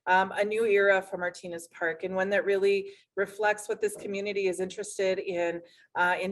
a new era for Martinez Park, and one that really reflects what this community is interested in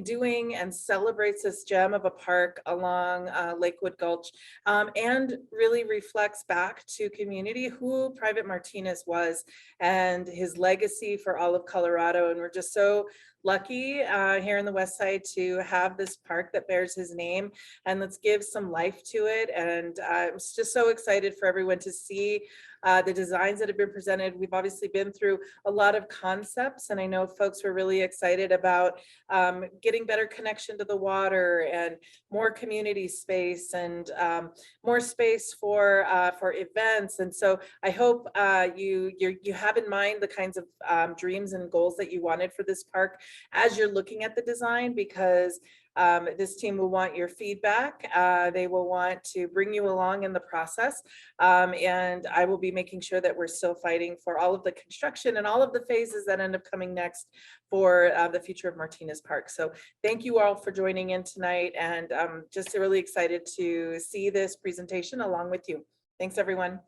doing, and celebrates this gem of a park along Lakewood Gulch, and really reflects back to community who Private Martinez was and his legacy for all of Colorado. And we're just so lucky here in the West Side to have this park that bears his name, and let's give some life to it. And I'm just so excited for everyone to see the designs that have been presented. We've obviously been through a lot of concepts, and I know folks were really excited about getting better connection to the water and more community space and more space for events. And so I hope you have in mind the kinds of dreams and goals that you wanted for this park as you're looking at the design, because this team will want your feedback. They will want to bring you along in the process. And I will be making sure that we're still fighting for all of the construction and all of the phases that end up coming next for the future of Martinez Park. So thank you all for joining in tonight, and just really excited to see this presentation along with you. Thanks, everyone.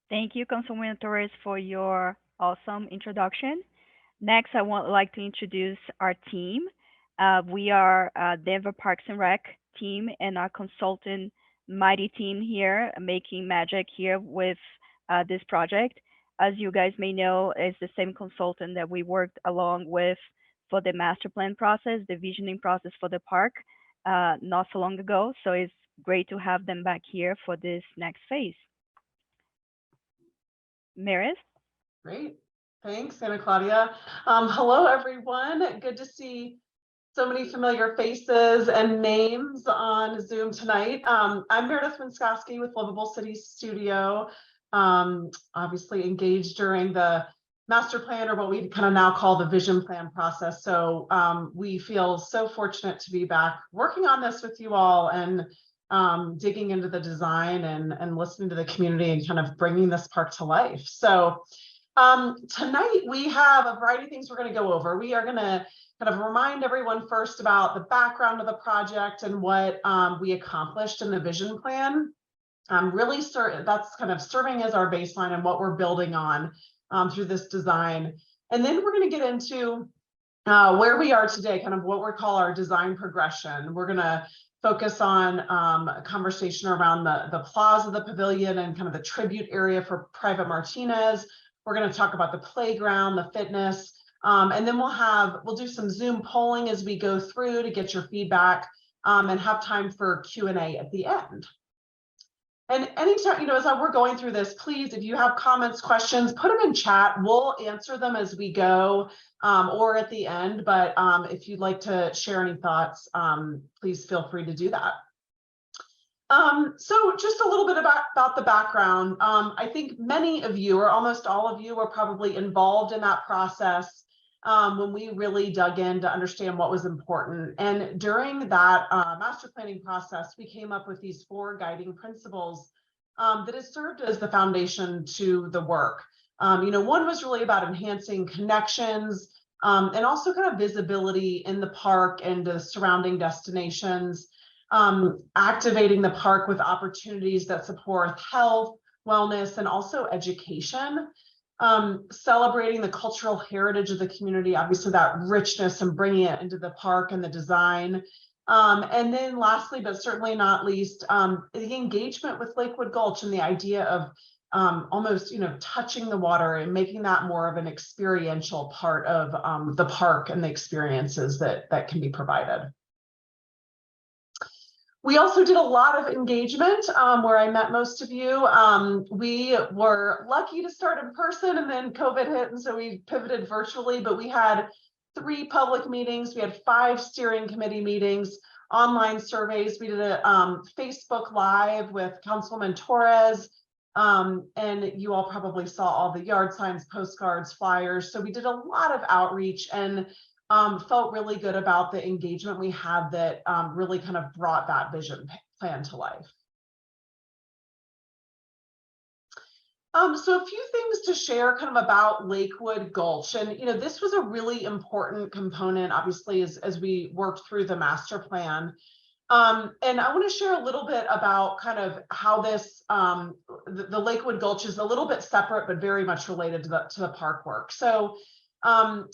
Thank you, Councilwoman Torres, for your awesome introduction. Next, I would like to introduce our team. We are Denver Parks and Rec team and our consultant Mighty team here, making magic here with this project. As you guys may know, it's the same consultant that we worked along with for the master plan process, the visioning process for the park not so long ago. So it's great to have them back here for this next phase. Meredith? Great. Thanks, Ana Claudia. Hello, everyone. Good to see so many familiar faces and names on Zoom tonight. I'm Meredith Winskoski with Livable Cities Studio, obviously engaged during the master plan, or what we kind of now call the vision plan process. So we feel so fortunate to be back working on this with you all, and digging into the design and listening to the community and kind of bringing this park to life. So tonight we have a variety of things we're going to go over. We are going to kind of remind everyone first about the background of the project and what we accomplished in the vision plan. That's kind of serving as our baseline and what we're building on through this design. And then we're going to get into where we are today, kind of what we call our design progression. We're going to focus on a conversation around the plaza, the pavilion, and kind of the tribute area for Private Martinez. We're going to talk about the playground, the fitness, and then we'll do some Zoom polling as we go through to get your feedback, and have time for Q&A at the end. And anytime, as we're going through this, please, if you have comments, questions, put them in chat. We'll answer them as we go, or at the end. But if you'd like to share any thoughts, please feel free to do that. So just a little bit about the background. I think many of you, or almost all of you, were probably involved in that process when we really dug in to understand what was important. And during that master planning process, we came up with these 4 guiding principles that has served as the foundation to the work. One was really about enhancing connections and also kind of visibility in the park and the surrounding destinations. Activating the park with opportunities that support health, wellness, and also education. Celebrating the cultural heritage of the community, obviously that richness, and bringing it into the park and the design. And then lastly, but certainly not least, the engagement with Lakewood Gulch and the idea of almost, touching the water and making that more of an experiential part of the park and the experiences that can be provided. We also did a lot of engagement where I met most of you. We were lucky to start in person, and then COVID hit, and so we pivoted virtually, but we had 3 public meetings. We had 5 steering committee meetings, online surveys. We did a Facebook Live with Councilwoman Torres, and you all probably saw all the yard signs, postcards, flyers. So we did a lot of outreach, and felt really good about the engagement we had that really kind of brought that vision plan to life. So a few things to share kind of about Lakewood Gulch. And, this was a really important component, obviously, as we worked through the master plan. And I want to share a little bit about kind of how this, the Lakewood Gulch is a little bit separate, but very much related to the park work. So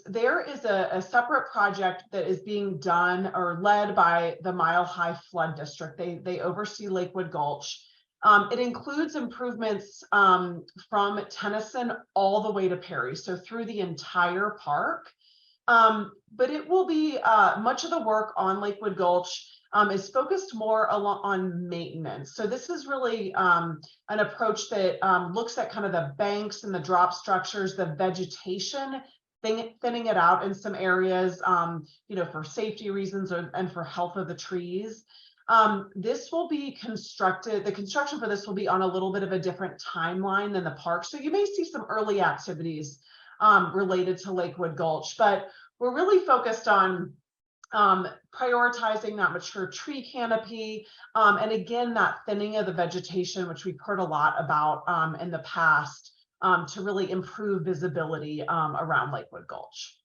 there is a separate project that is being done or led by the Mile High Flood District. They oversee Lakewood Gulch. It includes improvements from Tennyson all the way to Perry, so through the entire park. But it will be much of the work on Lakewood Gulch is focused more on maintenance. So this is really an approach that looks at kind of the banks and the drop structures, the vegetation, thinning it out in some areas, you know, for safety reasons and for health of the trees. This will be constructed, the construction for this will be on a little bit of a different timeline than the park. So you may see some early activities related to Lakewood Gulch, but we're really focused on prioritizing that mature tree canopy, and again, that thinning of the vegetation, which we've heard a lot about in the past, to really improve visibility around Lakewood Gulch.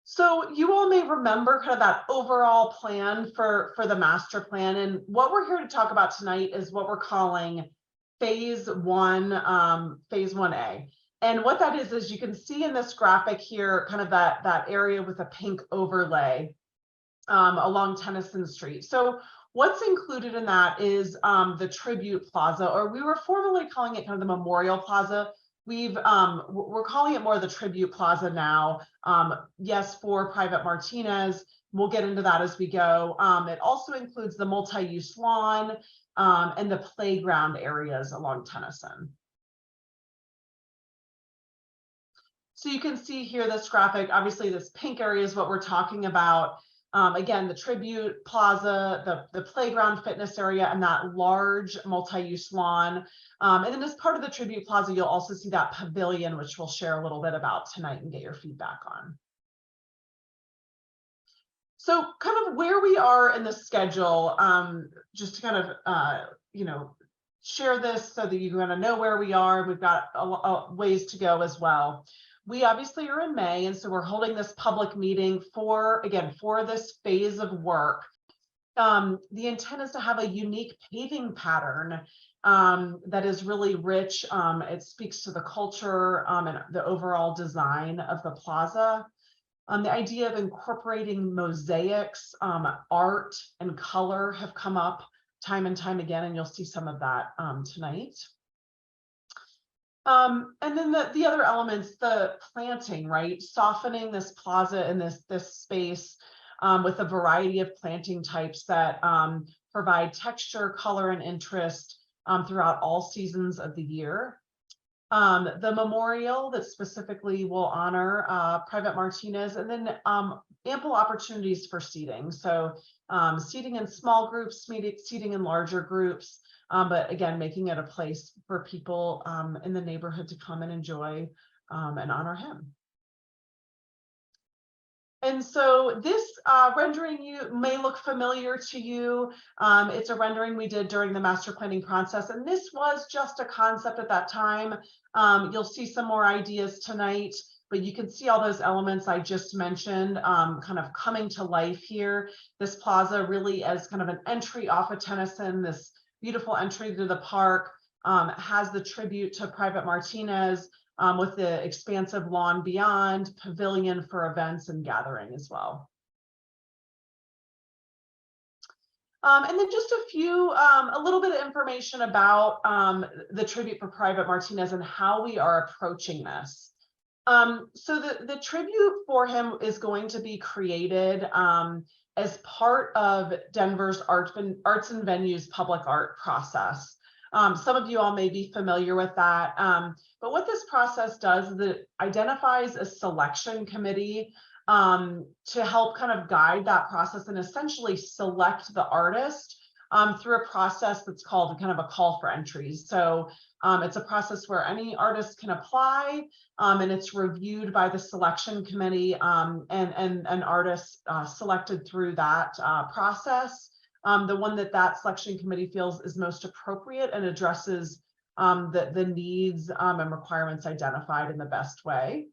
So you all may remember kind of that overall plan for the master plan, and what we're here to talk about tonight is what we're calling phase 1A. And what that is you can see in this graphic here, kind of that area with a pink overlay along Tennyson Street. So what's included in that is the Tribute Plaza, or we were formerly calling it kind of the Memorial Plaza. We're calling it more the Tribute Plaza now. Yes, for Private Martinez. We'll get into that as we go. It also includes the multi-use lawn and the playground areas along Tennyson. So you can see here this graphic, obviously this pink area is what we're talking about. Again, the Tribute Plaza, the playground fitness area, and that large multi-use lawn. And then as part of the Tribute Plaza, you'll also see that pavilion, which we'll share a little bit about tonight and get your feedback on. So kind of where we are in the schedule, just to kind of, you know, share this so that you're going to know where we are. We've got a ways to go as well. We obviously are in May, and so we're holding this public meeting for this phase of work. The intent is to have a unique paving pattern that is really rich. It speaks to the culture and the overall design of the plaza. The idea of incorporating mosaics, art, and color have come up time and time again, and you'll see some of that tonight. And then the other elements, the planting, right? Softening this plaza in this space with a variety of planting types that provide texture, color, and interest throughout all seasons of the year. The memorial that specifically will honor Private Martinez, and then ample opportunities for seating. So seating in small groups, seating in larger groups. But again, making it a place for people in the neighborhood to come and enjoy and honor him. And so this rendering you may look familiar to you. It's a rendering we did during the master planning process, and this was just a concept at that time. You'll see some more ideas tonight, but you can see all those elements I just mentioned kind of coming to life here. This plaza really as kind of an entry off of Tennyson, this beautiful entry to the park, has the tribute to Private Martinez with the expansive lawn beyond, pavilion for events and gathering as well. And then just a little bit of information about the tribute for Private Martinez and how we are approaching this. So the tribute for him is going to be created as part of Denver's Arts and Venues public art process. Some of you all may be familiar with that, but what this process does is it identifies a selection committee to help kind of guide that process and essentially select the artist through a process that's called kind of a call for entries. So it's a process where any artist can apply, and it's reviewed by the selection committee, and an artist selected through that process. The one that selection committee feels is most appropriate and addresses the needs and requirements identified in the best way.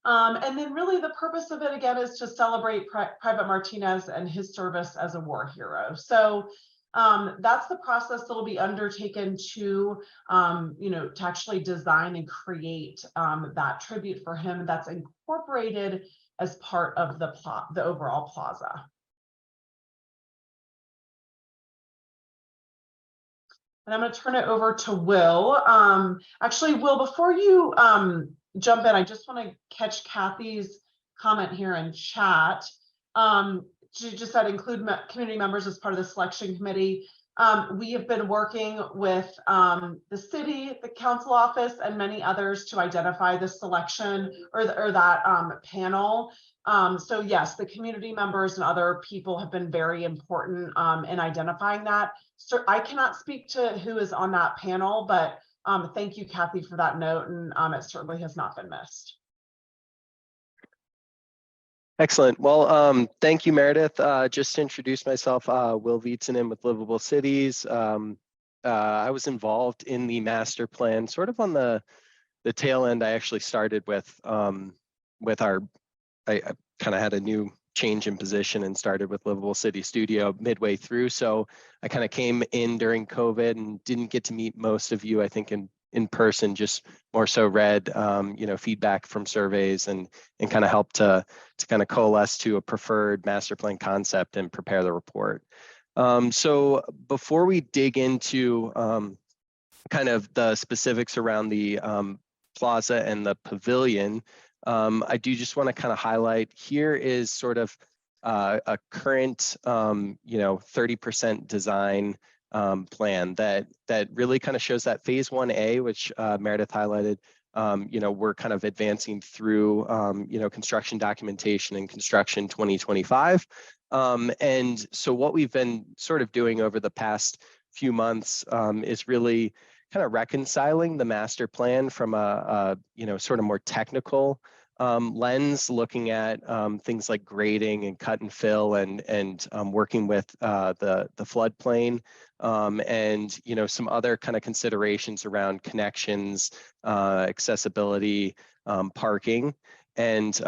And then really the purpose of it again is to celebrate Private Martinez and his service as a war hero. So that's the process that'll be undertaken to, to actually design and create that tribute for him that's incorporated as part of the overall plaza. And I'm going to turn it over to Will. Actually, Will, before you jump in, I just want to catch Kathy's comment here in chat. She just said include community members as part of the selection committee. We have been working with the city, the council office, and many others to identify the selection or that panel. So yes, the community members and other people have been very important in identifying that. So I cannot speak to who is on that panel, but thank you, Kathy, for that note, and it certainly has not been missed. Excellent. Well, thank you, Meredith. Just to introduce myself, Will Vietinen with Livable Cities. I was involved in the master plan, sort of on the tail end. I actually started with our, I kind of had a new change in position and started with Livable City Studio midway through. So I kind of came in during COVID and didn't get to meet most of you, I think, in person, just more so read feedback from surveys and kind of helped to kind of coalesce to a preferred master plan concept and prepare the report. So before we dig into kind of the specifics around the plaza and the pavilion, I do just want to kind of highlight here is sort of a current 30% design plan that really kind of shows that phase 1A, which Meredith highlighted. We're kind of advancing through construction documentation and construction 2025. And so what we've been sort of doing over the past few months is really kind of reconciling the master plan from a sort of more technical lens, looking at things like grading and cut and fill and working with the floodplain and some other kind of considerations around connections, accessibility, parking, and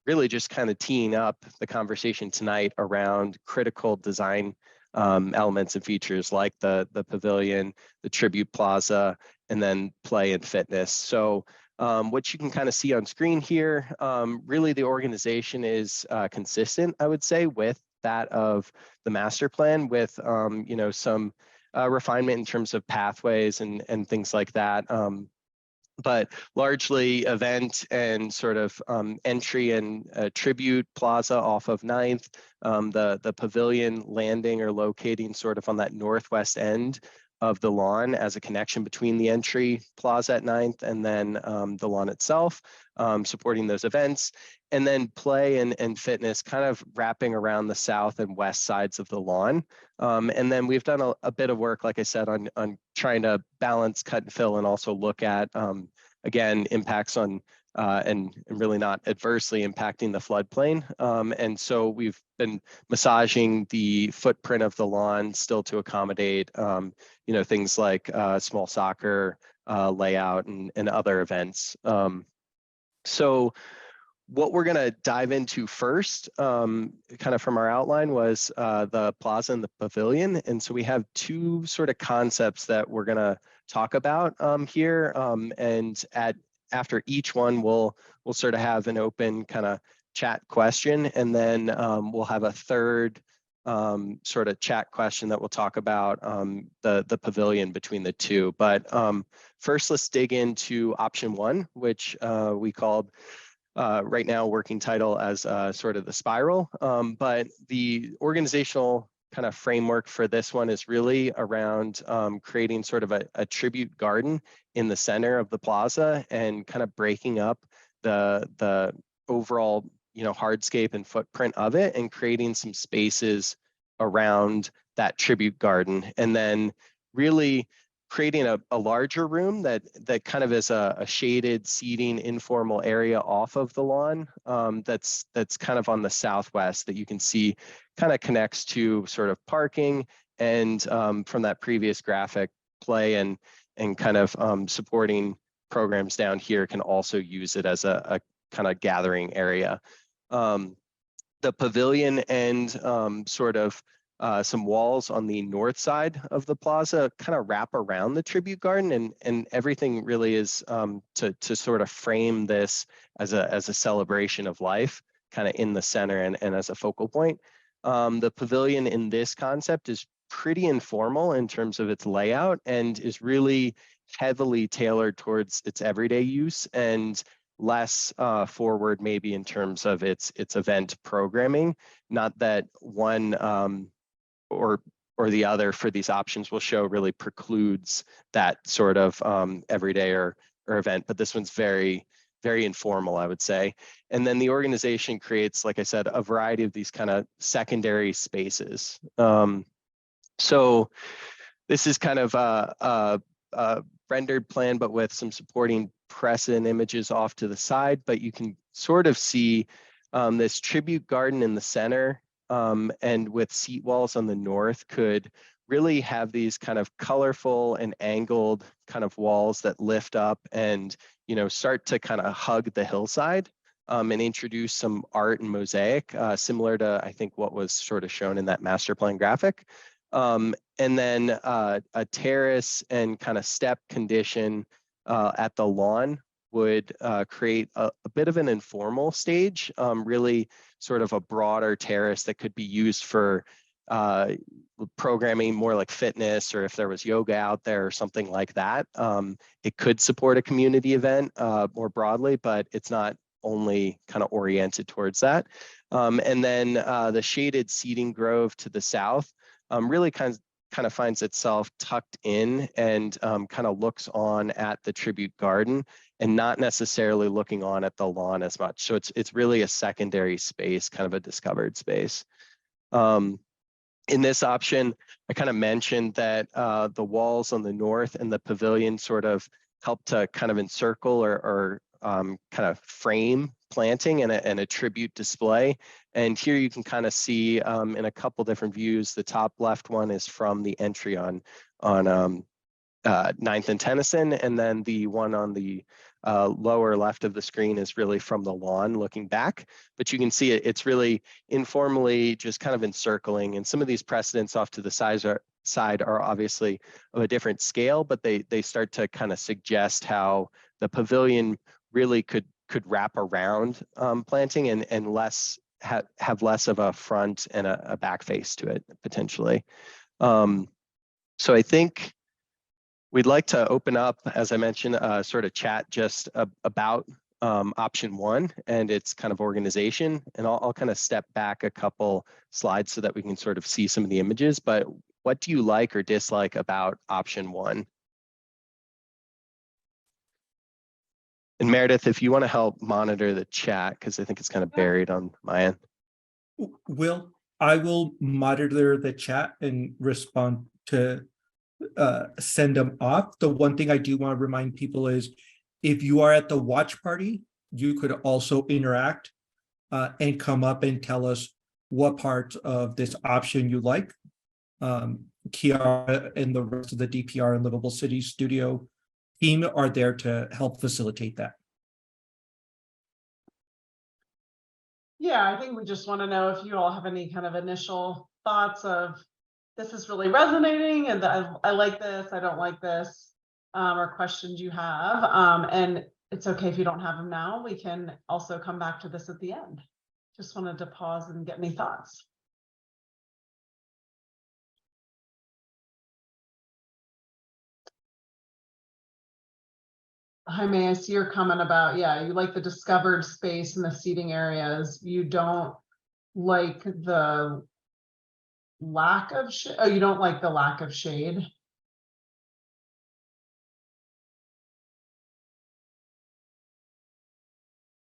really just kind of teeing up the conversation tonight around critical design elements and features like the pavilion, the tribute plaza, and then play and fitness. So what you can kind of see on screen here, really the organization is consistent, I would say, with that of the master plan, with some refinement in terms of pathways and things like that. But largely event and sort of entry and tribute plaza off of 9th, the pavilion landing or locating sort of on that northwest end of the lawn as a connection between the entry plaza at 9th and then the lawn itself, supporting those events. And then play and fitness kind of wrapping around the south and west sides of the lawn. And then we've done a bit of work, like I said, on trying to balance cut and fill and also look at, again, impacts on and really not adversely impacting the floodplain. And so we've been massaging the footprint of the lawn still to accommodate, things like small soccer layout and other events. So what we're going to dive into first, kind of from our outline, was the plaza and the pavilion. And so we have two sort of concepts that we're going to talk about here. And after each one, we'll sort of have an open kind of chat question, and then we'll have a third sort of chat question that we'll talk about the pavilion between the two. But first, let's dig into option one, which we called right now working title as sort of the spiral. But the organizational kind of framework for this one is really around creating sort of a tribute garden in the center of the plaza and kind of breaking up the overall hardscape and footprint of it and creating some spaces around that tribute garden, and then really creating a larger room that kind of is a shaded seating informal area off of the lawn that's kind of on the southwest that you can see kind of connects to sort of parking and from that previous graphic, play and kind of supporting programs down here can also use it as a kind of gathering area. The pavilion and sort of some walls on the north side of the plaza kind of wrap around the tribute garden, and everything really is to sort of frame this as a celebration of life, kind of in the center and as a focal point. The pavilion in this concept is pretty informal in terms of its layout and is really heavily tailored towards its everyday use and less forward maybe in terms of its event programming. Not that one or the other for these options will show really precludes that sort of everyday or event, but this one's very, very informal, I would say. And then the organization creates, like I said, a variety of these kind of secondary spaces. So this is kind of a rendered plan, but with some supporting precedent images off to the side, but you can sort of see this tribute garden in the center and with seat walls on the north could really have these kind of colorful and angled kind of walls that lift up and, you know, start to kind of hug the hillside and introduce some art and mosaic, similar to, I think, what was sort of shown in that master plan graphic. And then a terrace and kind of step condition at the lawn would create a bit of an informal stage, really sort of a broader terrace that could be used for programming more like fitness, or if there was yoga out there or something like that. It could support a community event more broadly, but it's not only kind of oriented towards that. And then the shaded seating grove to the south really kind of finds itself tucked in and kind of looks on at the tribute garden and not necessarily looking on at the lawn as much. So it's really a secondary space, kind of a discovered space. In this option, I kind of mentioned that the walls on the north and the pavilion sort of help to kind of encircle or kind of frame planting and a tribute display. And here you can kind of see in a couple different views. The top left one is from the entry on 9th and Tennyson, and then the one on the lower left of the screen is really from the lawn looking back. But you can see it's really informally just kind of encircling, and some of these precedents off to the side are obviously of a different scale, but they start to kind of suggest how the pavilion really could wrap around planting and have less of a front and a back face to it potentially. So I think we'd like to open up, as I mentioned, sort of chat just about option one and its kind of organization. And I'll kind of step back a couple slides so that we can sort of see some of the images. But what do you like or dislike about option one? And Meredith, if you want to help monitor the chat, because I think it's kind of buried on my end. I will monitor the chat and respond to send them off. The one thing I do want to remind people is if you are at the watch party, you could also interact and come up and tell us what part of this option you like. Kiara and the rest of the DPR and Livable City Studio team are there to help facilitate that. Yeah, I think we just want to know if you all have any kind of initial thoughts of this is really resonating and I like this, I don't like this, or questions you have. And it's okay if you don't have them now. We can also come back to this at the end. Just wanted to pause and get any thoughts. Jaime, I see your comment about, yeah, you like the discovered space in the seating areas. You don't like the lack of shade. Oh, you don't like the lack of shade.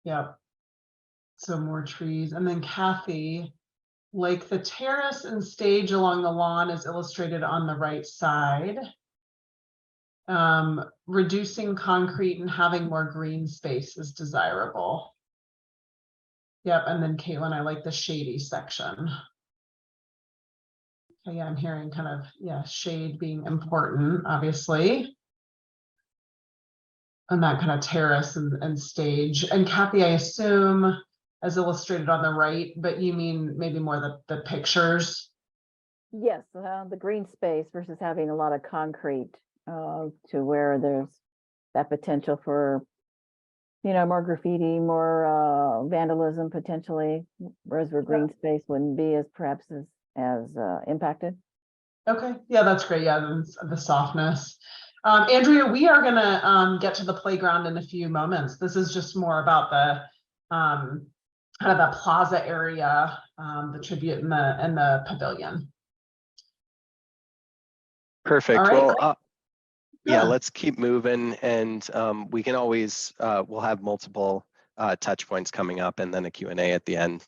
Yep. So more trees. And then Kathy, like the terrace and stage along the lawn is illustrated on the right side. Reducing concrete and having more green space is desirable. Yep. And then Caitlin, I like the shady section. Okay, yeah, I'm hearing kind of, yeah, shade being important, obviously. that kind of terrace and stage. And Kathy, I assume as illustrated on the right, but you mean maybe more the pictures? Yes, the green space versus having a lot of concrete to where there's that potential for, more graffiti, more vandalism potentially, whereas where green space wouldn't be as perhaps as impacted. Okay, yeah, that's great. Yeah, the softness. Andrea, we are gonna get to the playground in a few moments. This is just more about the kind of the plaza area, the tribute and the pavilion. Perfect. All right, Well, great. yeah, let's keep moving, and we can always we'll have multiple touch points coming up, and then a Q&A at the end.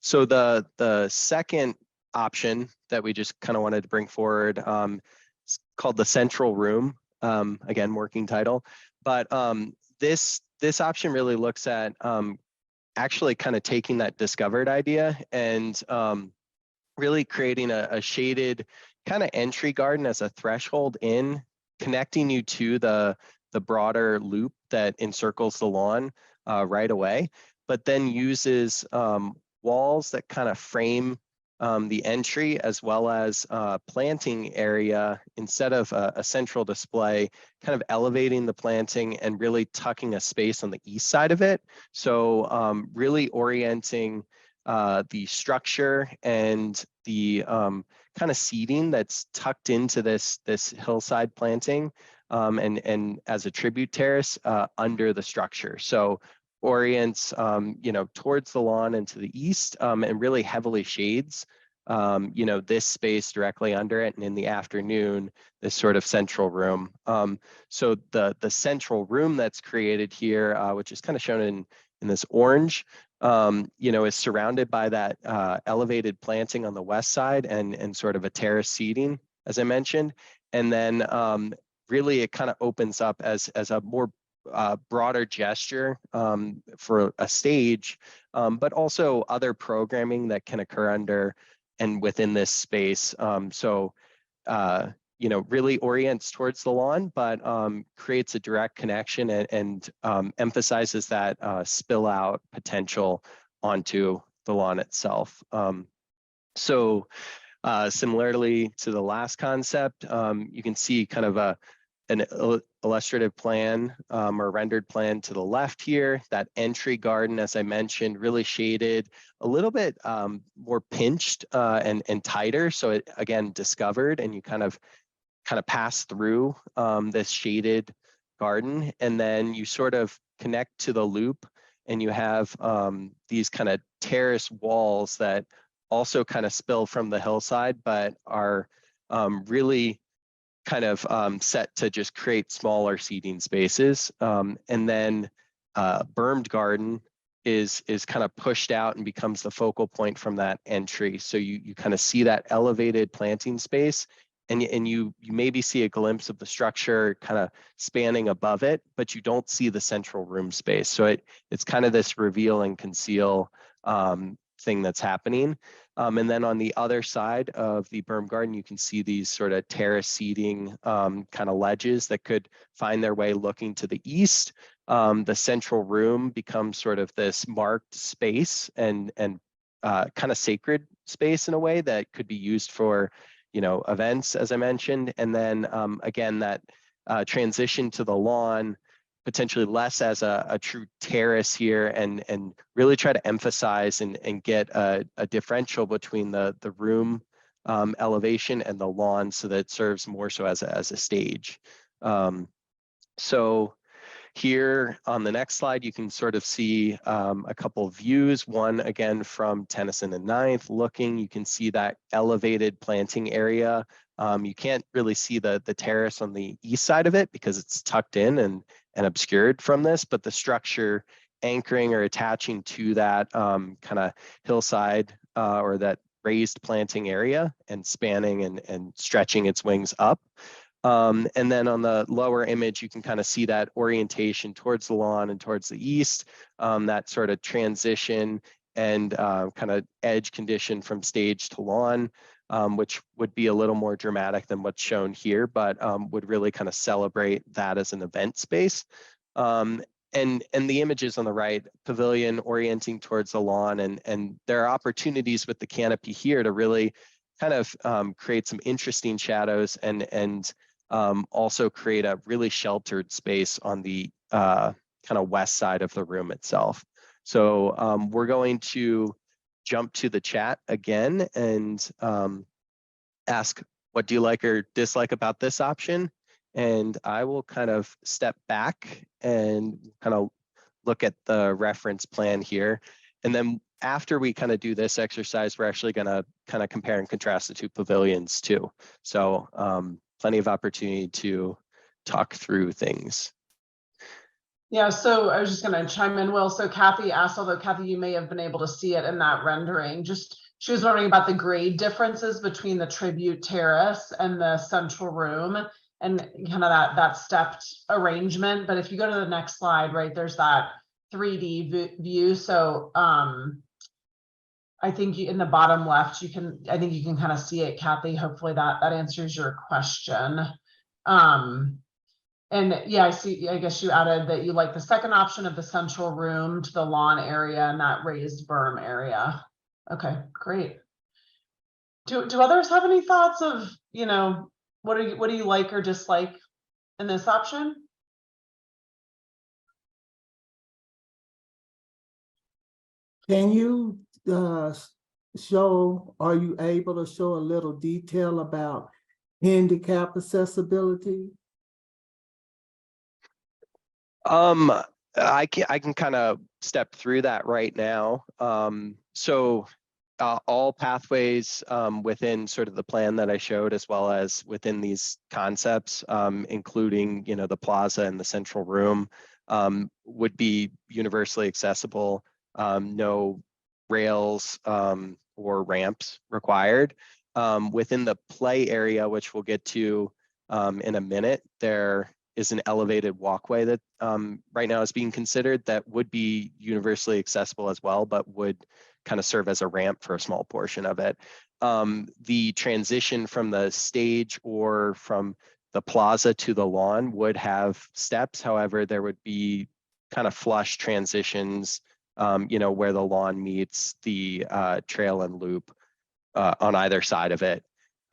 So the second option that we just kind of wanted to bring forward is called the central room. Again, working title, but this option really looks at actually kind of taking that discovered idea and really creating a shaded kind of entry garden as a threshold in, connecting you to the broader loop that encircles the lawn right away, but then uses walls that kind of frame the entry, as well as planting area instead of a central display, kind of elevating the planting and really tucking a space on the east side of it. So really orienting the structure and the kind of seating that's tucked into this hillside planting and as a tribute terrace under the structure. So orients towards the lawn and to the east and really heavily shades this space directly under it, and in the afternoon this sort of central room. So the central room that's created here, which is kind of shown in this orange, is surrounded by that elevated planting on the west side and sort of a terrace seating, as I mentioned. And then really it kind of opens up as a more broader gesture for a stage, but also other programming that can occur under and within this space. Really orients towards the lawn, but creates a direct connection and emphasizes that spill out potential onto the lawn itself. Similarly to the last concept, you can see kind of an illustrative plan or rendered plan to the left here. That entry garden, as I mentioned, really shaded, a little bit more pinched and tighter. So it, again, discovered, and you kind of pass through this shaded garden, and then you sort of connect to the loop, and you have these kind of terrace walls that also kind of spill from the hillside, but are really kind of set to just create smaller seating spaces. And then bermed garden is kind of pushed out and becomes the focal point from that entry. So you kind of see that elevated planting space, and you maybe see a glimpse of the structure kind of spanning above it, but you don't see the central room space. So it's kind of this reveal and conceal thing that's happening. And then on the other side of the berm garden, you can see these sort of terrace seating kind of ledges that could find their way looking to the east. The central room becomes sort of this marked space and kind of sacred space in a way that could be used for events, as I mentioned. And then again, that transition to the lawn, potentially less as a true terrace here, and really try to emphasize and get a differential between the room elevation and the lawn, so that it serves more so as a stage. So here on the next slide, you can sort of see a couple of views. One, again, from Tennyson and 9th looking, you can see that elevated planting area. You can't really see the terrace on the east side of it because it's tucked in and obscured from this, but the structure anchoring or attaching to that kind of hillside or that raised planting area and spanning and stretching its wings up. And then on the lower image, you can kind of see that orientation towards the lawn and towards the east, that sort of transition and kind of edge condition from stage to lawn. which would be a little more dramatic than what's shown here, but would really kind of celebrate that as an event space. And the images on the right, pavilion orienting towards the lawn, and there are opportunities with the canopy here to really kind of create some interesting shadows and also create a really sheltered space on the kind of west side of the room itself. So we're going to jump to the chat again and ask, what do you like or dislike about this option? And I will kind of step back and kind of look at the reference plan here. And then after we kind of do this exercise, we're actually going to kind of compare and contrast the two pavilions too. So plenty of opportunity to talk through things. Yeah, so I was just going to chime in, Will. So Kathy asked, although Kathy, you may have been able to see it in that rendering, just she was wondering about the grade differences between the tribute terrace and the central room and kind of that stepped arrangement. But if you go to the next slide, right, there's that 3D view. So I think in the bottom left, I think you can kind of see it, Kathy. Hopefully that answers your question. And yeah, I guess you added that you like the second option of the central room to the lawn area and that raised berm area. Okay, great. Do others have any thoughts of, what do you like or dislike in this option? Can you show, are you able to show a little detail about handicap accessibility? I can kind of step through that right now. So all pathways within sort of the plan that I showed, as well as within these concepts, including, the plaza and the central room, would be universally accessible. No rails or ramps required. Within the play area, which we'll get to in a minute, there is an elevated walkway that right now is being considered that would be universally accessible as well, but would kind of serve as a ramp for a small portion of it. The transition from the stage or from the plaza to the lawn would have steps. However, there would be kind of flush transitions, where the lawn meets the trail and loop on either side of it.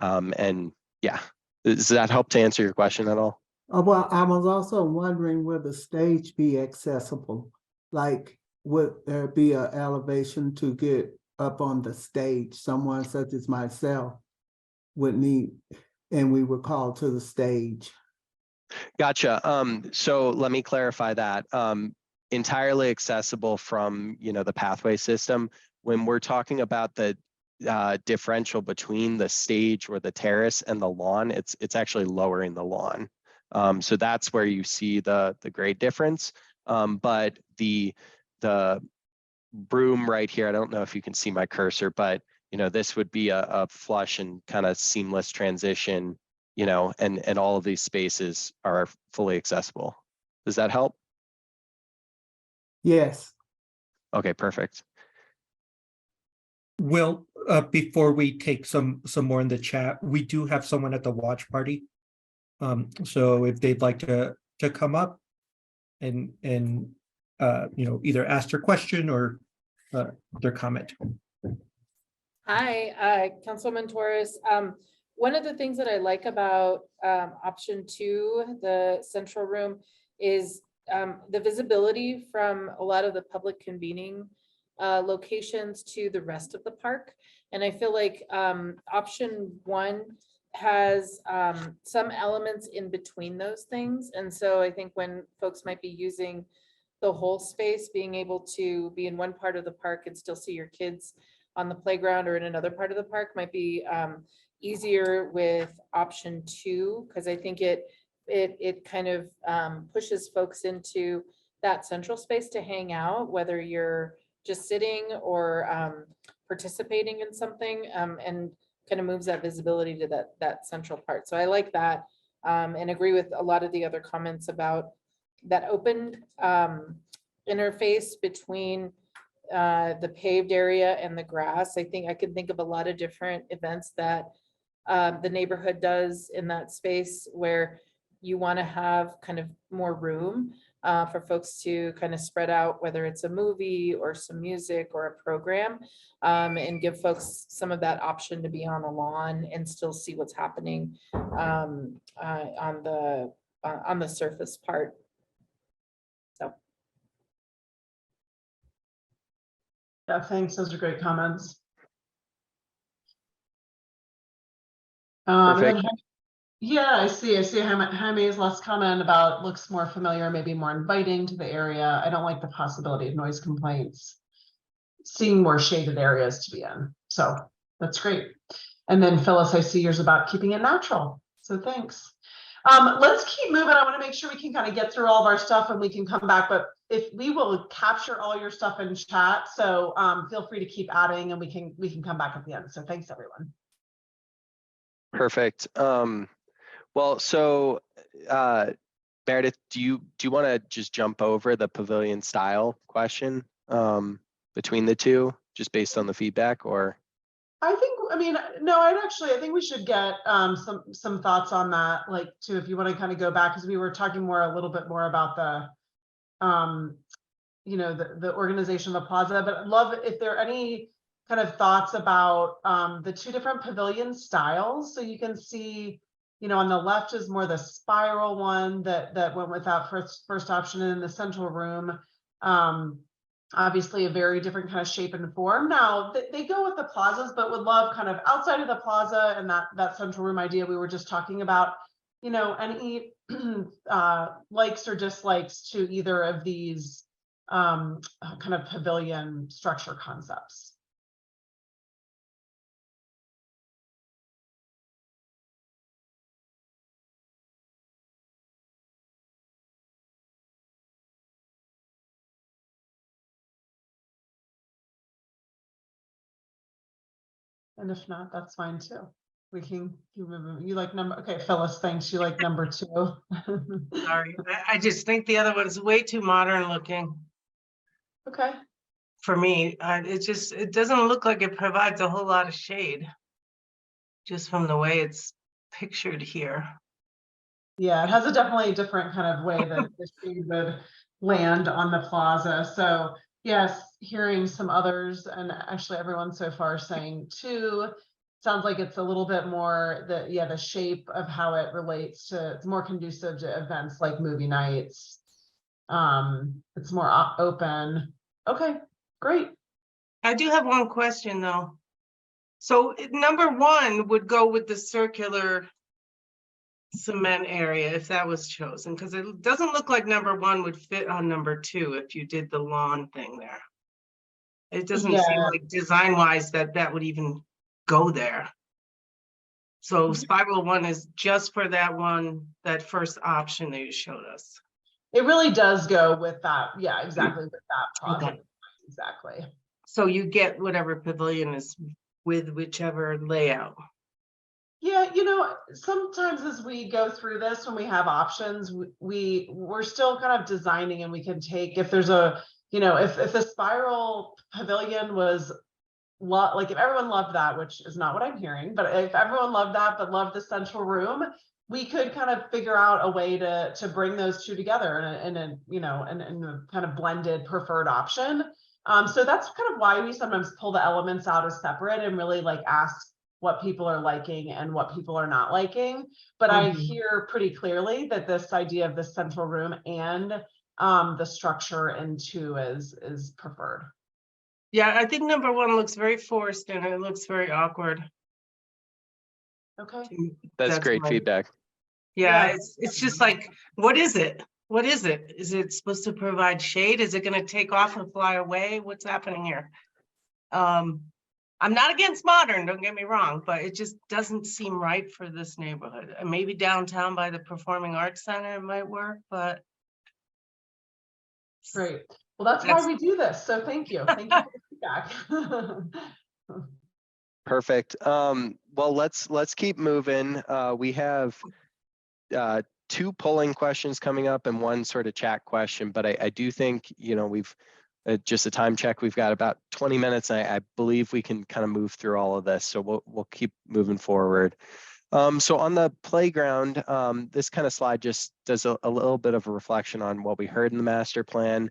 And yeah, does that help to answer your question at all? Well, I was also wondering, will the stage be accessible? Like, would there be an elevation to get up on the stage? Someone such as myself would need, and we would call to the stage. Gotcha. So let me clarify that. Entirely accessible from, the pathway system. When we're talking about the differential between the stage or the terrace and the lawn, it's actually lowering the lawn. So that's where you see the grade difference. But the broom right here, I don't know if you can see my cursor, but this would be a flush and kind of seamless transition, and all of these spaces are fully accessible. Does that help? Yes. Okay, perfect. Will, before we take some more in the chat, we do have someone at the watch party. So if they'd like to come up and either ask their question or their comment. Hi, Councilwoman Torres. One of the things that I like about option 2, the central room, is the visibility from a lot of the public convening locations to the rest of the park. And I feel like option 1 has some elements in between those things. And so I think when folks might be using the whole space, being able to be in one part of the park and still see your kids on the playground or in another part of the park might be easier with option 2, because I think it kind of pushes folks into that central space to hang out, whether you're just sitting or participating in something, and kind of moves that visibility to that central part. So I like that, and agree with a lot of the other comments about that open interface between the paved area and the grass. I think I can think of a lot of different events that the neighborhood does in that space where you want to have kind of more room for folks to kind of spread out, whether it's a movie or some music or a program, and give folks some of that option to be on the lawn and still see what's happening on the surface part. So. Yeah, thanks. Those are great comments. And then Perfect. yeah, I see Jaime's last comment about looks more familiar, maybe more inviting to the area. I don't like the possibility of noise complaints. Seeing more shaded areas to be in. So that's great. And then Phyllis, I see yours about keeping it natural. So thanks. Let's keep moving. I want to make sure we can kind of get through all of our stuff and we can come back, but if we will capture all your stuff in chat. So feel free to keep adding and we can come back at the end. So thanks everyone. Perfect. Well, so Meredith, do you want to just jump over the pavilion style question between the two, just based on the feedback, or? I think we should get some thoughts on that, like too, if you want to kind of go back, because we were talking a little bit more about the the organization of the plaza, but I'd love if there are any kind of thoughts about the two different pavilion styles. So you can see, on the left is more the spiral one that went with that first option, and in the central room, obviously a very different kind of shape and form. Now they go with the plazas, but would love kind of outside of the plaza and that central room idea we were just talking about, any likes or dislikes to either of these kind of pavilion structure concepts. And if not, that's fine too. We can, you like number, okay, Phyllis, thanks. You like number 2. Sorry, I just think the other one's way too modern looking Okay. for me. It doesn't look like it provides a whole lot of shade just from the way it's pictured here. Yeah, it has a definitely different kind of way that the shade would land on the plaza. So yes, hearing some others, and actually everyone so far saying 2, sounds like it's a little bit more the shape of how it relates to, it's more conducive to events like movie nights. It's more open. Okay, great. I do have one question though. So number 1 would go with the circular cement area if that was chosen, because it doesn't look like number 1 would fit on number 2 if you did the lawn thing there. It doesn't seem like design wise that would even go there. So spiral 1 is just for that first option that you showed us. It really does go with that. Yeah, exactly, with that plaza. Okay. Exactly. So you get whatever pavilion is with whichever layout. Yeah, sometimes as we go through this, when we have options, we're still kind of designing, and we can take, if there's a, if the spiral pavilion was like, if everyone loved that, which is not what I'm hearing, but if everyone loved that but loved the central room, we could kind of figure out a way to bring those two together in a kind of blended preferred option. So that's kind of why we sometimes pull the elements out as separate and really like ask what people are liking and what people are not liking. But I hear pretty clearly that this idea of the central room and the structure in 2 is preferred. Yeah, I think number 1 looks very forced and it looks very awkward. Okay. That's great feedback. Yeah, it's just like, what is it? What is it? Is it supposed to provide shade? Is it going to take off and fly away? What's happening here? I'm not against modern, don't get me wrong, but it just doesn't seem right for this neighborhood. And maybe downtown by the Performing Arts Center it might work, but. Great. Well, that's why we do this. So thank you. Thank you for the feedback. Perfect. Well, let's keep moving. We have 2 polling questions coming up and 1 sort of chat question, but I do think, we've just a time check, we've got about 20 minutes. I believe we can kind of move through all of this, so we'll keep moving forward. So on the playground, this kind of slide just does a little bit of a reflection on what we heard in the master plan.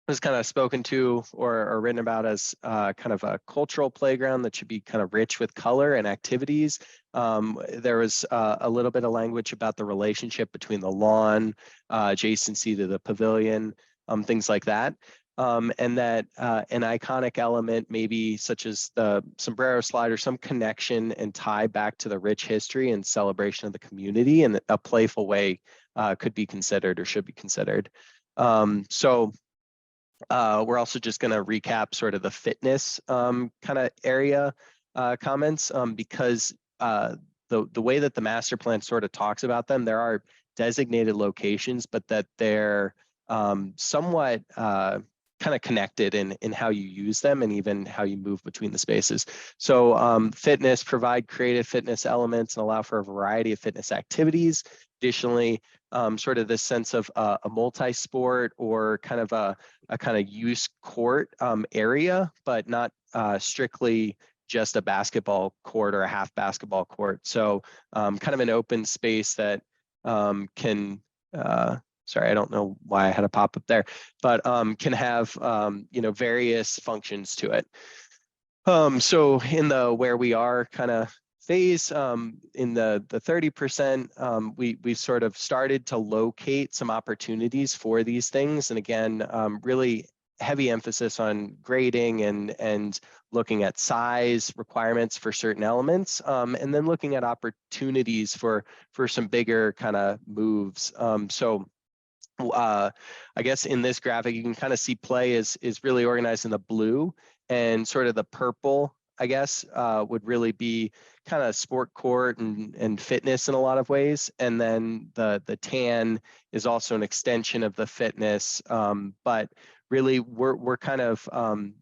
Was kind of spoken to or written about as kind of a cultural playground that should be kind of rich with color and activities. There was a little bit of language about the relationship between the lawn, adjacency to the pavilion, things like that. And that an iconic element, maybe such as the sombrero slide, or some connection and tie back to the rich history and celebration of the community in a playful way, could be considered or should be considered. We're also just going to recap sort of the fitness kind of area comments, because the way that the master plan sort of talks about them, there are designated locations, but that they're somewhat kind of connected in how you use them and even how you move between the spaces. So fitness, provide creative fitness elements and allow for a variety of fitness activities. Additionally, sort of this sense of a multi-sport or kind of a kind of use court area, but not strictly just a basketball court or a half basketball court. So kind of an open space that can, sorry, I don't know why I had a pop up there, but can have, various functions to it. So in the where we are kind of phase, in the 30%, we've sort of started to locate some opportunities for these things. And again, really heavy emphasis on grading and looking at size requirements for certain elements, and then looking at opportunities for some bigger kind of moves. I guess in this graphic, you can kind of see play is really organized in the blue, and sort of the purple, I guess, would really be kind of sport court and fitness in a lot of ways. And then the tan is also an extension of the fitness. But really we're kind of,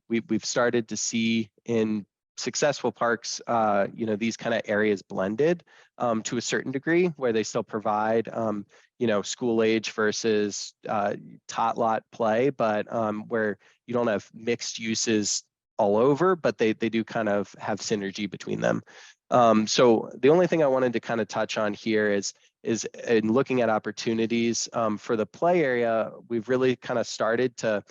we've started to see in successful parks, these kind of areas blended to a certain degree, where they still provide, school age versus tot lot play, but where you don't have mixed uses all over, but they do kind of have synergy between them. So the only thing I wanted to kind of touch on here is in looking at opportunities for the play area, we've really kind of started to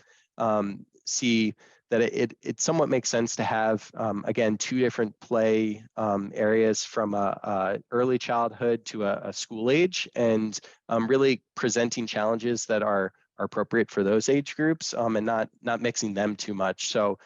see that it somewhat makes sense to have, again, two different play areas from a early childhood to a school age, and really presenting challenges that are appropriate for those age groups, and not mixing them too much. So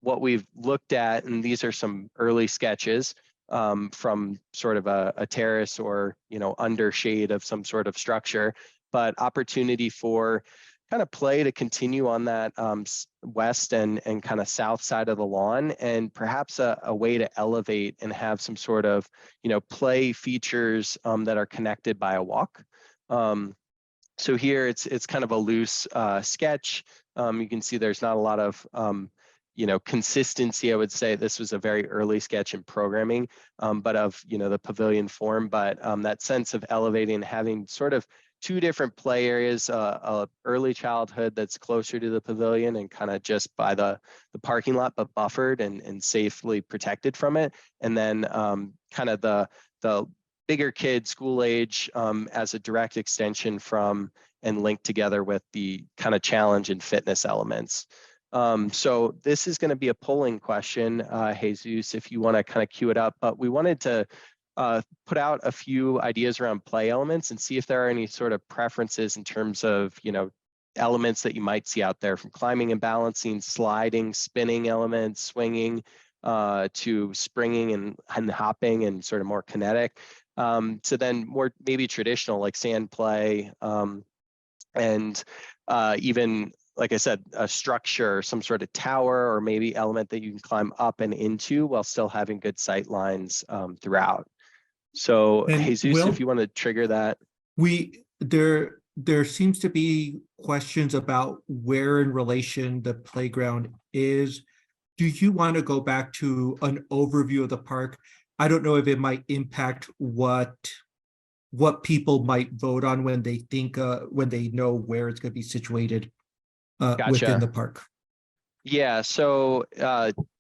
what we've looked at, and these are some early sketches from sort of a terrace or under shade of some sort of structure, but opportunity for kind of play to continue on that west and kind of south side of the lawn, and perhaps a way to elevate and have some sort of play features that are connected by a walk. So here it's kind of a loose sketch. You can see there's not a lot of consistency. I would say this was a very early sketch in programming, but of the pavilion form. But that sense of elevating, having sort of two different play areas, early childhood that's closer to the pavilion and kind of just by the parking lot, but buffered and safely protected from it, and then kind of the bigger kid school age as a direct extension from and linked together with the kind of challenge and fitness elements. So this is going to be a polling question, Jesus, if you want to kind of queue it up, but we wanted to put out a few ideas around play elements and see if there are any sort of preferences in terms of, elements that you might see out there, from climbing and balancing, sliding, spinning elements, swinging, to springing and hopping and sort of more kinetic, to then more maybe traditional like sand play, and even, like I said, a structure, some sort of tower or maybe element that you can climb up and into while still having good sight lines throughout. So And Jesus, Will, if you want to trigger that. There seems to be questions about where in relation the playground is. Do you want to go back to an overview of the park? I don't know if it might impact what what people might vote on when they think when they know where it's going to be situated within the park. Yeah, so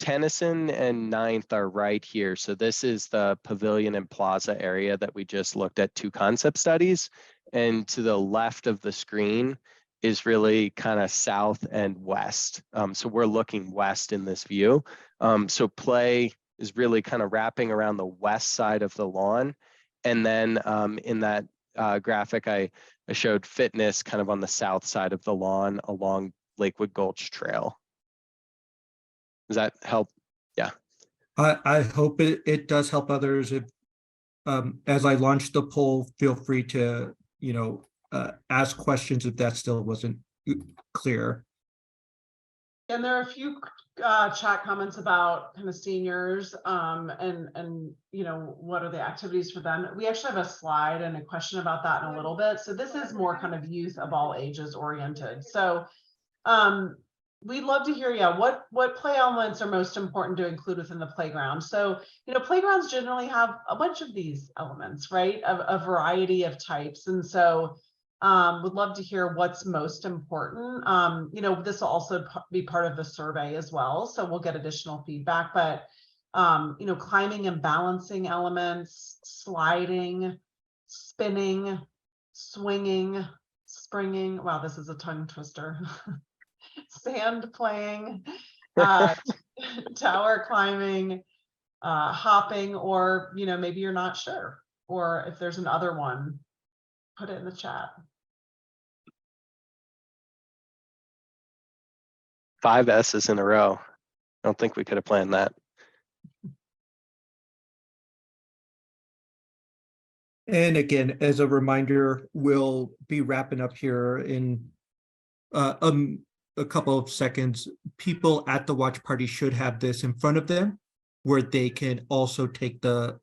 Tennyson and Ninth are right here. So this is the pavilion and plaza area that we just looked at 2 concept studies. And to the left of the screen is really kind of south and west. So we're looking west in this view. So play is really kind of wrapping around the west side of the lawn. And then in that graphic, I showed fitness kind of on the south side of the lawn along Lakewood Gulch Trail. Does that help? Yeah. I hope it does help others. If as I launch the poll, feel free to, ask questions if that still wasn't clear. And there are a few chat comments about kind of seniors and what are the activities for them. We actually have a slide and a question about that in a little bit. So this is more kind of youth of all ages oriented. So we'd love to hear, what play elements are most important to include within the playground. So, playgrounds generally have a bunch of these elements, right? A variety of types. And so would love to hear what's most important. This will also be part of the survey as well. So we'll get additional feedback, but climbing and balancing elements, sliding, spinning, swinging, springing. Wow, this is a tongue twister. Sand playing, tower climbing, hopping, or maybe you're not sure, or if there's another one, put it in the chat. 5 S's in a row. I don't think we could have planned that. And again, as a reminder, we'll be wrapping up here in a couple of seconds. People at the watch party should have this in front of them where they can also take the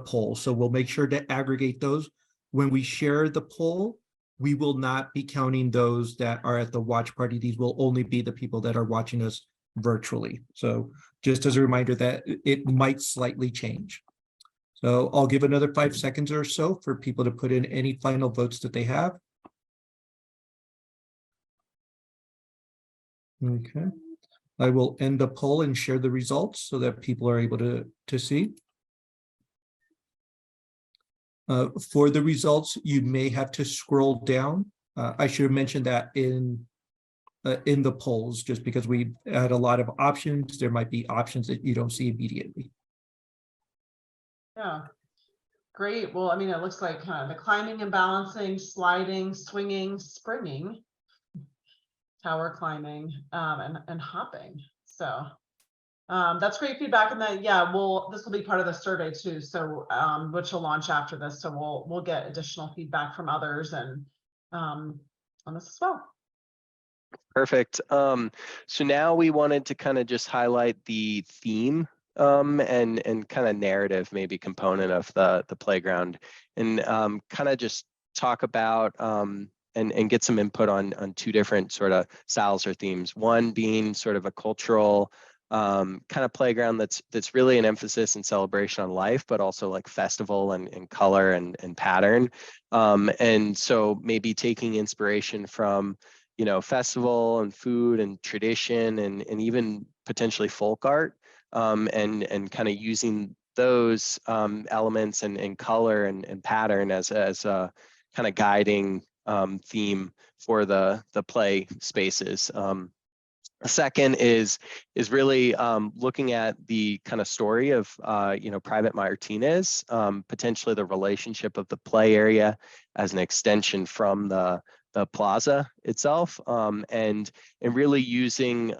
poll. So we'll make sure to aggregate those. When we share the poll, we will not be counting those that are at the watch party. These will only be the people that are watching us virtually. So just as a reminder that it might slightly change. So I'll give another 5 seconds or so for people to put in any final votes that they have. Okay, I will end the poll and share the results so that people are able to see. For the results, you may have to scroll down. I should have mentioned that in the polls, just because we had a lot of options. There might be options that you don't see immediately. Yeah, great. Well, it looks like the climbing and balancing, sliding, swinging, springing, tower climbing, and hopping. So that's great feedback. And then, this will be part of the survey too. So which will launch after this. So we'll get additional feedback from others and on this as well. Perfect. So now we wanted to kind of just highlight the theme and kind of narrative maybe component of the playground, and kind of just talk about and get some input on 2 different sort of styles or themes. One being sort of a cultural kind of playground that's really an emphasis and celebration on life, but also like festival and color and pattern. And so maybe taking inspiration from festival and food and tradition and even potentially folk art, and kind of using those elements and color and pattern as a kind of guiding theme for the play spaces. The second is really looking at the kind of story of Private Martinez, potentially the relationship of the play area as an extension from the plaza itself, and really using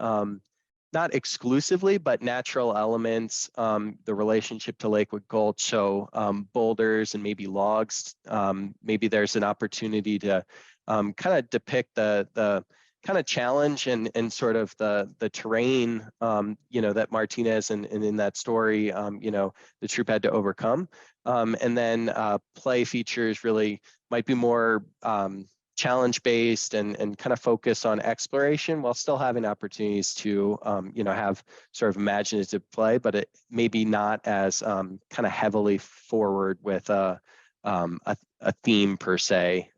not exclusively, but natural elements, the relationship to Lakewood Gulch, so boulders and maybe logs. Maybe there's an opportunity to kind of depict the kind of challenge and sort of the terrain, that Martinez and in that story, the troop had to overcome. And then play features really might be more challenge based and kind of focus on exploration while still having opportunities to have sort of imaginative play, but it maybe not as kind of heavily forward with a theme per se.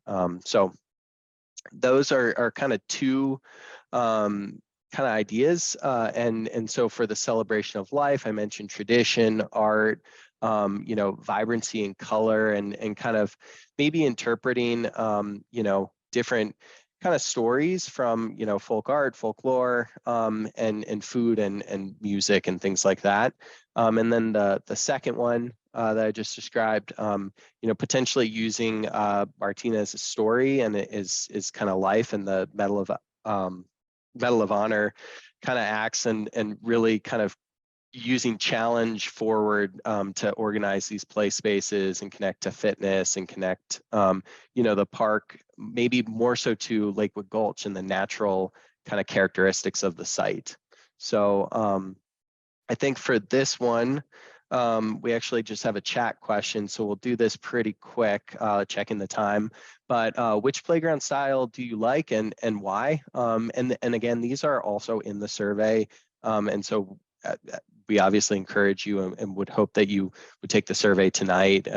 So those are kind of two kind of ideas. And so for the celebration of life, I mentioned tradition, art, vibrancy and color, and kind of maybe interpreting, different kind of stories from, folk art, folklore, and food and music and things like that. And then the second one that I just described, potentially using Martinez's story and it is kind of life and the Medal of Honor kind of acts and really kind of using challenge forward to organize these play spaces and connect to fitness and connect, the park, maybe more so to Lakewood Gulch and the natural kind of characteristics of the site. So I think for this one, we actually just have a chat question, so we'll do this pretty quick, checking the time. But which playground style do you like and why? And again, these are also in the survey, and so we obviously encourage you and would hope that you would take the survey tonight,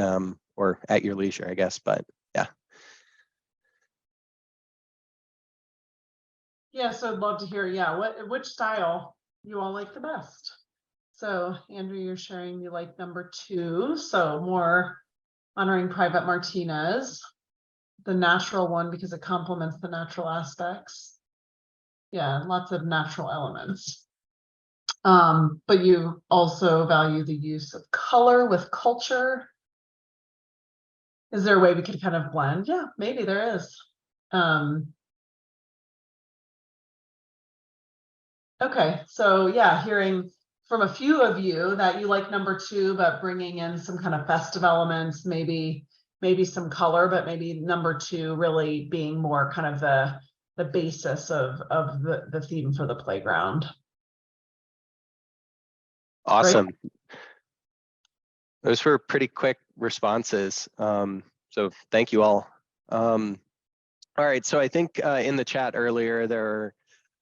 or at your leisure, I guess. But yeah. Yeah, so I'd love to hear, which style you all like the best. So Andrew, you're sharing you like number 2, so more honoring Private Martinez, the natural one because it complements the natural aspects. Yeah, lots of natural elements. But you also value the use of color with culture. Is there a way we could kind of blend? Yeah, maybe there is. Okay, so yeah, hearing from a few of you that you like number 2, but bringing in some kind of festive elements, maybe some color, but maybe number 2 really being more kind of the basis of the theme for the playground. Awesome. Great. Those were pretty quick responses. So thank you all. All right, so I think in the chat earlier, there are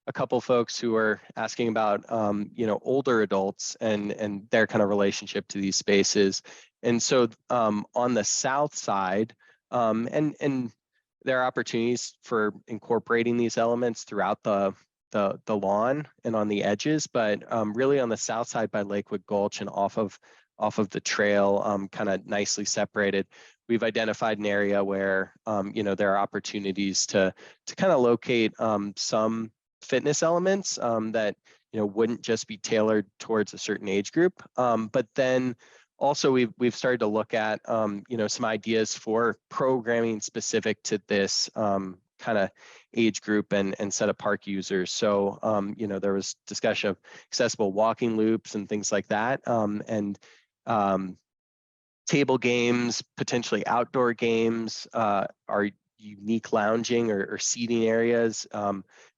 a couple folks who are asking about, older adults and their kind of relationship to these spaces. And so on the south side, and there are opportunities for incorporating these elements throughout the lawn and on the edges, but really on the south side by Lakewood Gulch and off of the trail, kind of nicely separated, we've identified an area where there are opportunities to kind of locate some fitness elements that wouldn't just be tailored towards a certain age group, but then also we've started to look at some ideas for programming specific to this kind of age group and set of park users. So there was discussion of accessible walking loops and things like that, and table games, potentially outdoor games, are unique lounging or seating areas.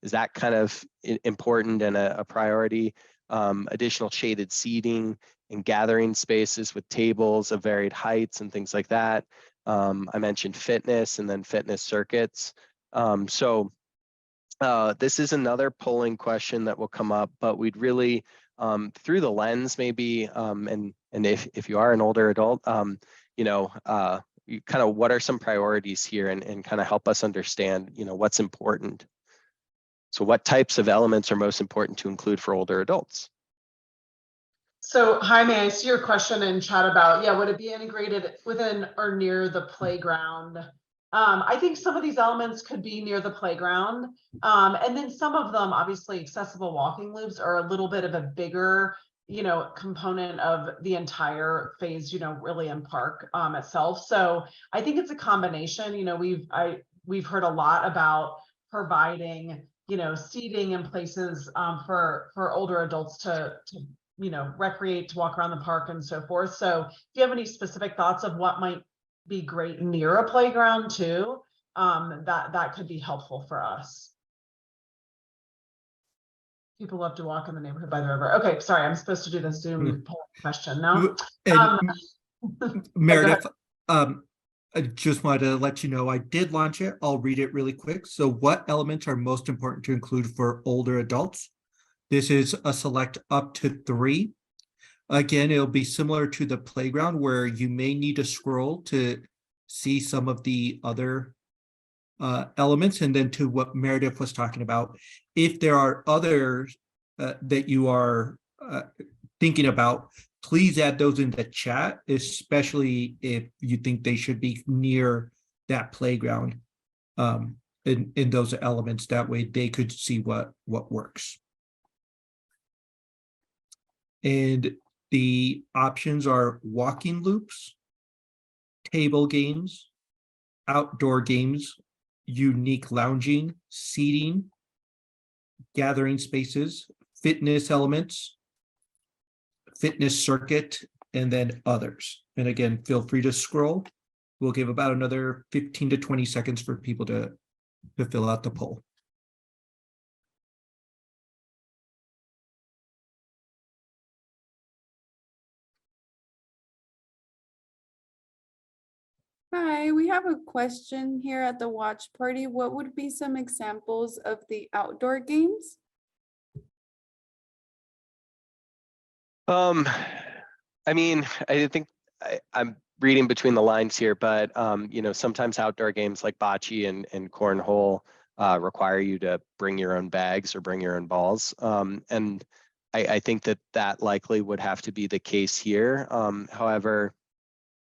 Is that kind of important and a priority? Additional shaded seating and gathering spaces with tables of varied heights and things like that. I mentioned fitness and then fitness circuits. So this is another polling question that will come up, but we'd really, through the lens maybe, and if you are an older adult, you kind of what are some priorities here and kind of help us understand, what's important. So what types of elements are most important to include for older adults? So Jaime, I see your question in chat about, would it be integrated within or near the playground? I think some of these elements could be near the playground. And then some of them, obviously accessible walking loops are a little bit of a bigger component of the entire phase, really in park itself. So I think it's a combination. We've heard a lot about providing, seating in places for older adults to recreate, to walk around the park and so forth. So if you have any specific thoughts of what might be great near a playground too, that could be helpful for us. People love to walk in the neighborhood by the river. Okay, sorry, I'm supposed to do the Zoom question now. Meredith, I just wanted to let you know I did launch it. I'll read it really quick. So what elements are most important to include for older adults? This is a select up to 3. Again, it'll be similar to the playground where you may need to scroll to see some of the other elements. And then to what Meredith was talking about, if there are others that you are thinking about, please add those in the chat, especially if you think they should be near that playground in those elements. That way they could see what works. And the options are walking loops, table games, outdoor games, unique lounging, seating, gathering spaces, fitness elements, fitness circuit, and then others. And again, feel free to scroll. We'll give about another 15 to 20 seconds for people to fill out the poll. Hi, we have a question here at the watch party. What would be some examples of the outdoor games? I mean, I think I'm reading between the lines here, but you know, sometimes outdoor games like bocce and cornhole require you to bring your own bags or bring your own balls. And I think that likely would have to be the case here. However,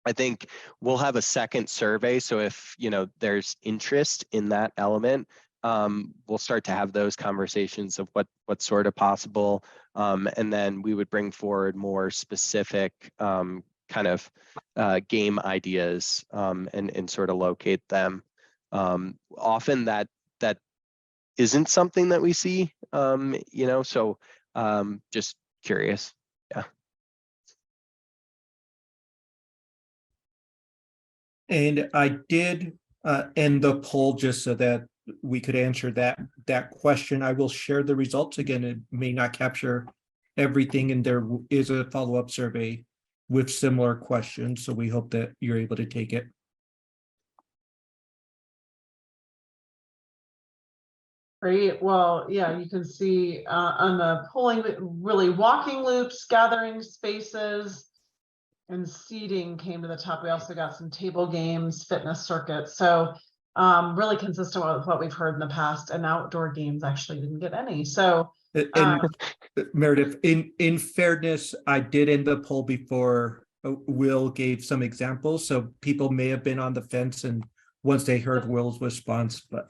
I think we'll have a second survey. So if, you know, there's interest in that element, we'll start to have those conversations of what's sort of possible. And then we would bring forward more specific kind of game ideas and sort of locate them. Often that isn't something that we see, you know, so just curious. Yeah. And I did end the poll just so that we could answer that question. I will share the results again. It may not capture everything, and there is a follow-up survey with similar questions. So we hope that you're able to take it. Great. Well, yeah, you can see on the polling, really walking loops, gathering spaces, and seating came to the top. We also got some table games, fitness circuits. So really consistent with what we've heard in the past, and outdoor games actually didn't get any. So And Meredith, in fairness, I did end the poll before Will gave some examples. So people may have been on the fence, and once they heard Will's response, but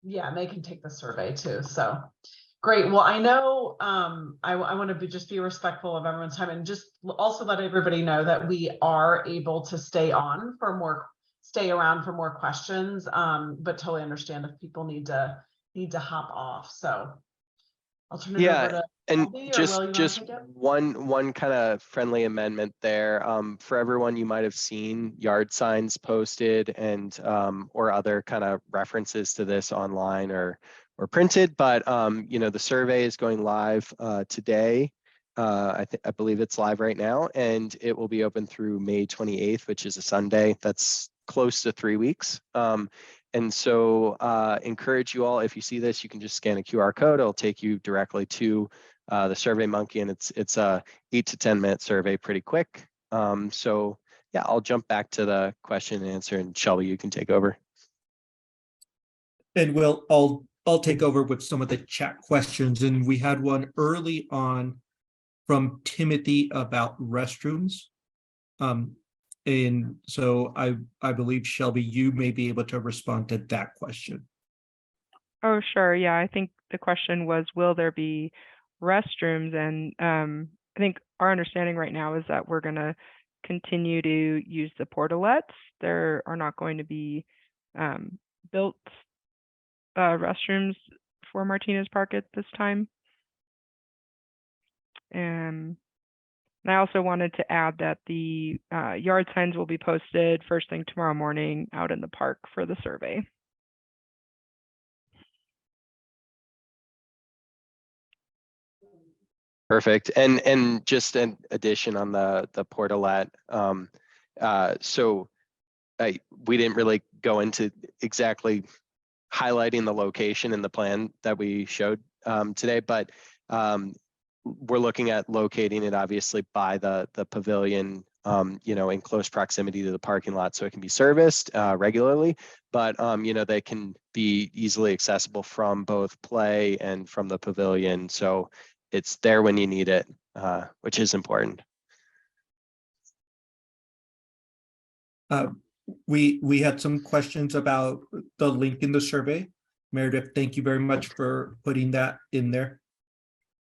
yeah, and they can take the survey too. So great. Well, I know I want to just be respectful of everyone's time, and just also let everybody know that we are able to stay around for more questions. But totally understand if people need to hop off. So I'll turn it over to and Shelby, or just Will, you wanna just take it? one kind of friendly amendment there. For everyone, you might have seen yard signs posted and or other kind of references to this online or printed, but you know, the survey is going live today. I believe it's live right now, and it will be open through May 28th, which is a Sunday. That's close to 3 weeks. And so encourage you all, if you see this, you can just scan a QR code. It'll take you directly to the Survey Monkey, and it's a 8 to 10 minute survey, pretty quick. So yeah, I'll jump back to the question and answer, and Shelby, you can take over. and Will, I'll take over with some of the chat questions. And we had one early on from Timothy about restrooms. And so I believe, Shelby, you may be able to respond to that question. Oh, sure. Yeah, I think the question was, will there be restrooms? And I think our understanding right now is that we're going to continue to use the portalettes. There are not going to be built restrooms for Martinez Park at this time. And I also wanted to add that the yard signs will be posted first thing tomorrow morning out in the park for the survey. Perfect. And just an addition on the portalette. So we didn't really go into exactly highlighting the location in the plan that we showed today, but we're looking at locating it obviously by the pavilion in close proximity to the parking lot so it can be serviced regularly, but, they can be easily accessible from both play and from the pavilion. So it's there when you need it, which is important. We had some questions about the link in the survey. Meredith, thank you very much for putting that in there.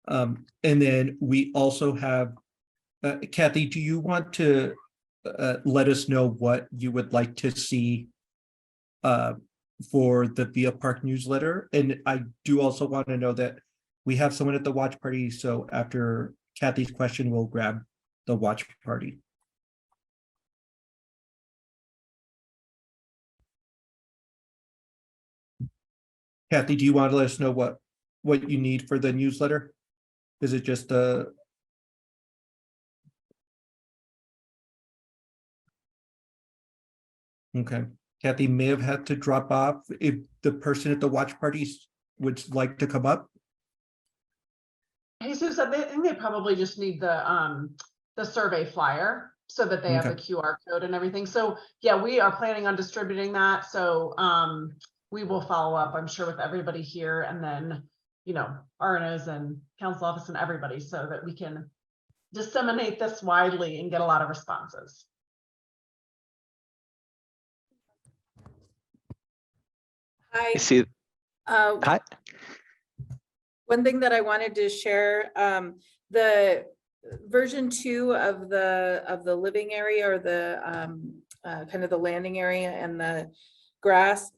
And then we also have, Kathy, do you want to let us know what you would like to see for the Via Park newsletter? And I do also want to know that we have someone at the watch party, so after Kathy's question, we'll grab the watch party. Kathy, do you want to let us know what you need for the newsletter? Is it just a okay? Kathy may have had to drop off. If the person at the watch parties would like to come up. Jesus, I think they probably just need the survey flyer so that they have the QR code and everything. So yeah, we are planning on distributing that. So we will follow up, I'm sure, with everybody here, and then, RNOs and council office and everybody, so that we can disseminate this widely and get a lot of responses. Hi. See, hi. One thing that I wanted to share, the version 2 of the living area, or the kind of the landing area and the grass,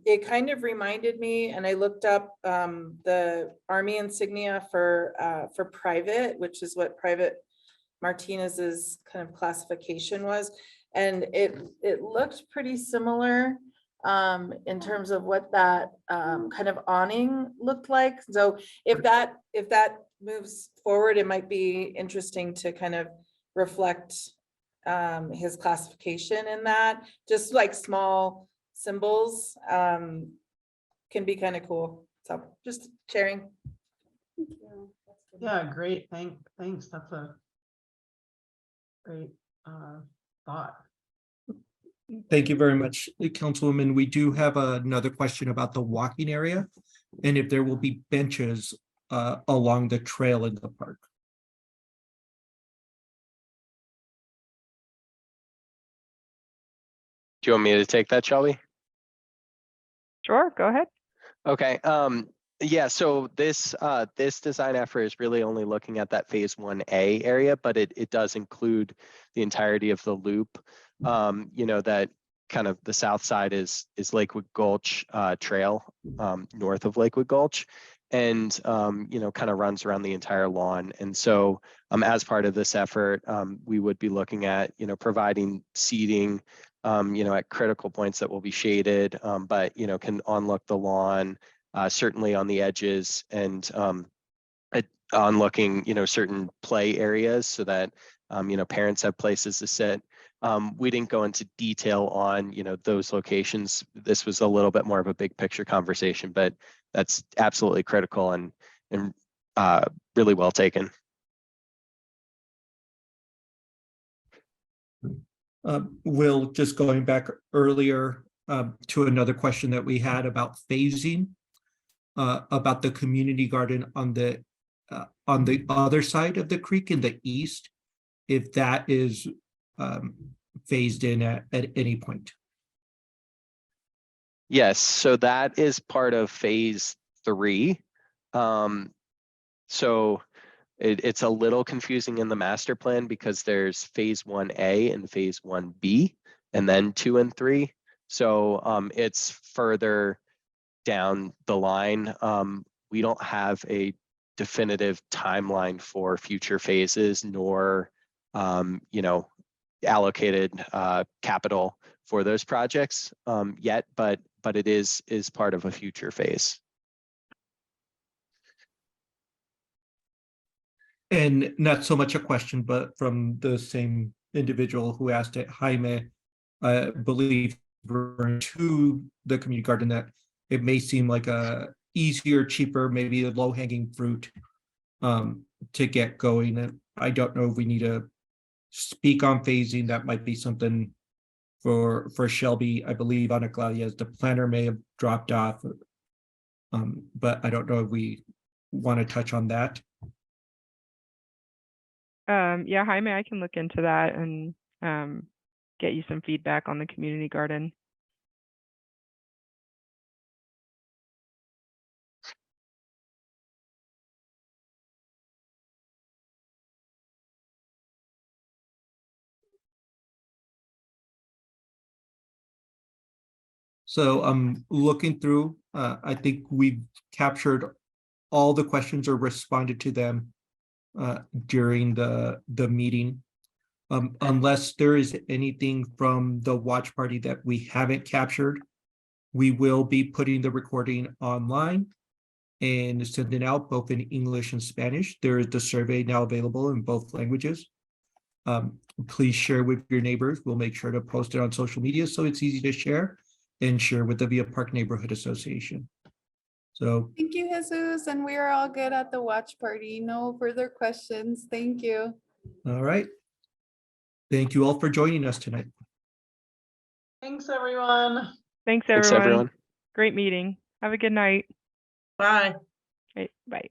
it kind of reminded me, and I looked up the Army insignia for private, which is what Private Martinez's kind of classification was, and it looked pretty similar in terms of what that kind of awning looked like. So if that moves forward, it might be interesting to kind of reflect his classification in that. Just like small symbols can be kind of cool. So just sharing. Yeah, great. Thanks. That's a great thought. Thank you very much, Councilwoman. We do have another question about the walking area and if there will be benches along the trail in the park. Do you want me to take that, Shelby? Sure, go ahead. Okay. Yeah, so this design effort is really only looking at that phase 1A area, but it does include the entirety of the loop. That kind of the south side is Lakewood Gulch Trail, north of Lakewood Gulch, and kind of runs around the entire lawn. And so as part of this effort, we would be looking at providing seating at critical points that will be shaded, but can onlook the lawn, certainly on the edges, and onlooking certain play areas so that parents have places to sit. We didn't go into detail on those locations. This was a little bit more of a big picture conversation, but that's absolutely critical and really well taken. Will, just going back earlier to another question that we had about phasing, about the community garden on the other side of the creek in the east, if that is phased in at any point. Yes, so that is part of phase 3. So it's a little confusing in the master plan because there's phase 1A and phase 1B, and then 2 and 3. So it's further down the line. We don't have a definitive timeline for future phases, nor allocated capital for those projects yet, but it is part of a future phase. And not so much a question, but from the same individual who asked it, Jaime, I believe to the community garden, that it may seem like a easier, cheaper, maybe a low-hanging fruit to get going. And I don't know if we need a speak on phasing, that might be something for Shelby. I believe Ana Claudia, as the planner, may have dropped off. But I don't know if we want to touch on that. Yeah, Jaime, I can look into that and get you some feedback on the community garden. So I'm looking through, I think we've captured all the questions or responded to them during the meeting. Unless there is anything from the watch party that we haven't captured, we will be putting the recording online and sending out both in English and Spanish. There is the survey now available in both languages. Please share with your neighbors. We'll make sure to post it on social media so it's easy to share and share with the Villa Park Neighborhood Association. So Thank you, Jesus. And we are all good at the watch party. No further questions. Thank you. all right. Thank you all for joining us tonight. Thanks, everyone. Thanks, Thanks, everyone. everyone. Great meeting. Have a good night. Bye. Okay, bye.